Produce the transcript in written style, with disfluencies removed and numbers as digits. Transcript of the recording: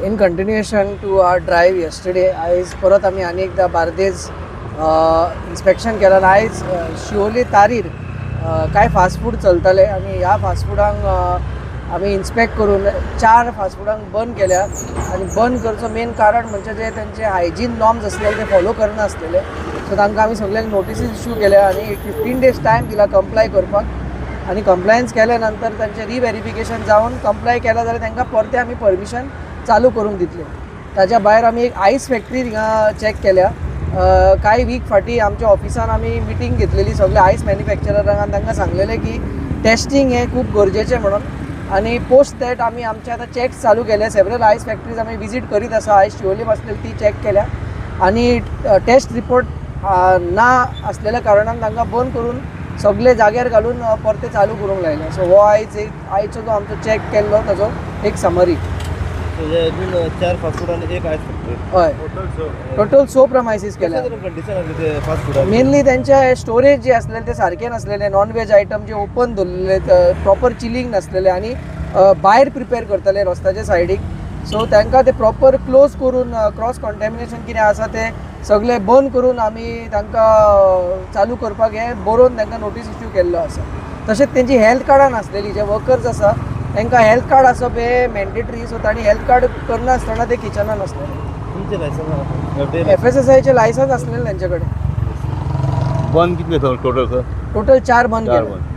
In continuation to our drive yesterday आयज परत आमी आनी एकदा बार्देज इन्स्पेक्शन केलां. आयज शिवोली तारीर काय फास्ट फूड चलताले आनी ह्या फास्ट फुडांक आमी इन्स्पेक्ट करून 4 फास्ट फुडांक बंद केल्या. आनी बंद करचो मेन कारण म्हणजे जे तेंचे हायजीन नॉर्म्स आसलेले ते फॉलो करनासलेले. सो तांकां आमी सगळ्यांक नोटिसीस इश्यू केल्या आनी 15 days टायम दिला कंप्लाय करपाक. आनी कंप्लायन्स केल्या नंतर तांचें रिव्हेरिफिकेशन जावन कंप्लाय केला जाल्यार तांकां परते आमी परमिशन चालू करूंक दितले. ताच्या भायर आमी एक आयस फॅक्टरी हिंगा चॅक केल्या. कांय वीक फाटीं आमच्या ऑफिसान आमी मिटींग घेतलेली सगळे आयस मॅन्युफॅक्चररांक आनी तांकां सांगलेलें की टेस्टींग हें खूब गरजेचें म्हणून. आनी पोस्ट दॅट आमी आमचे आतां चॅक्स चालू केले. सेवरल आयस फॅक्टरीज आमी विजीट करीत आसा. आयज शिवोली बसलेली ती चॅक केल्या आनी टेस्ट रिपोर्ट ना आसलेल्या कारणान तांकां बंद करून सगळे जाग्यार घालून परते चालू करूंक लायले. सो हो आयचो जो आमचो चॅक केल्लो ताजो एक समरी. 4 फास्ट फूड आनी 1 आयस फॅक्टरी. हय, टोटल 6 प्रमायसीस केल्या. कंडिशन आसली ते फास्ट फूड मेनली त्यांचे स्टोरेज जे असलेले ते सारखे नसलेले. नॉन वेज आयटम जे ओपन दवरलेले, प्रॉपर चिलिंग नसलेले आनी भायर प्रिपेर करताले रस्त्याच्या सायडीक. सो तांकां ते प्रॉपर क्लोज करून क्रॉस कॉन्टॅमिनेशन कितें आसा ते सगळे बंद करून आमी तांकां चालू करपाक हें बरोवन तांकां नोटीस इश्यू केल्लो आसा. तशेंच तेंची हेल्थ कार्डां नासलेली. जे वर्कर्स आसा तांकां हेल्थ कार्ड आसप हे मॅन्डेटरी. सो तांणी हेल्थ कार्ड करनासतना ते किचनान आसलेले. तुमचे लायसन FSSAIचे लायसन्स आसलेले तांचे कडेन. बंद कितले टोटल सर? टोटल 4 बंद केले.